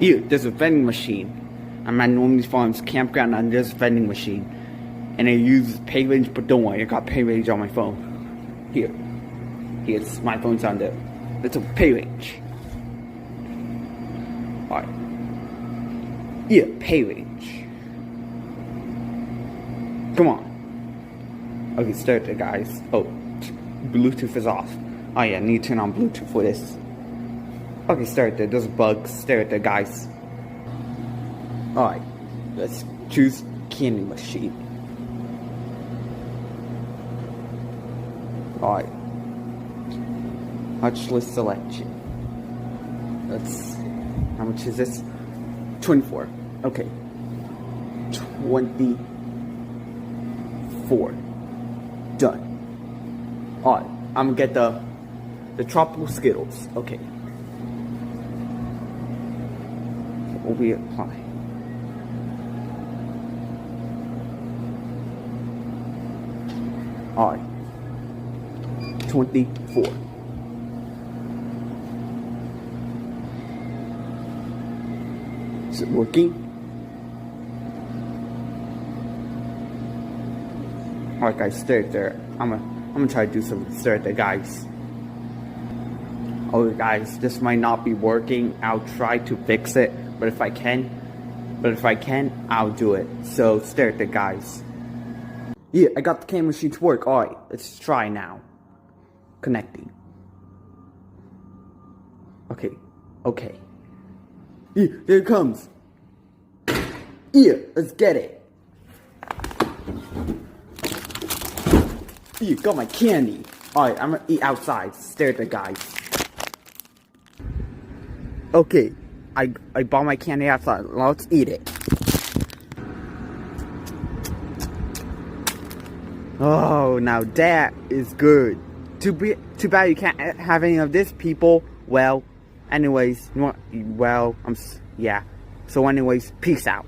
Here, there's a vending machine. I'm at Normandy's Farms campground and there's a vending machine. And it uses pay range, but don't worry, I got pay range on my phone. Here. Here's my phone's on there. It's a pay range. Alright. Yeah, pay range. Come on. Okay, start there, guys. Oh, Bluetooth is off. Oh yeah, I need to turn on Bluetooth for this. Okay, start there. There's bugs. Start there, guys. Alright, let's choose candy machine. Alright. Touchless selection. Let's. How much is this? 24. Okay. 24. Done. Alright, I'm gonna get the tropical Skittles. Okay. What we apply? Alright. 24. Is it working? Alright guys, stay there. I'm gonna try to do some start there, guys. Okay guys, this might not be working. I'll try to fix it, but if I can, I'll do it. So start there, guys. Yeah, I got the candy machine to work. Alright, let's try now. Connecting. Okay. Yeah, there it comes. Yeah, let's get it. Yeah, got my candy. Alright, I'm gonna eat outside. Stare at the guys. Okay, I bought my candy outside. Let's eat it. Oh, now that is good. Too bad you can't have any of this, people. Well, anyways, yeah. So anyways, peace out.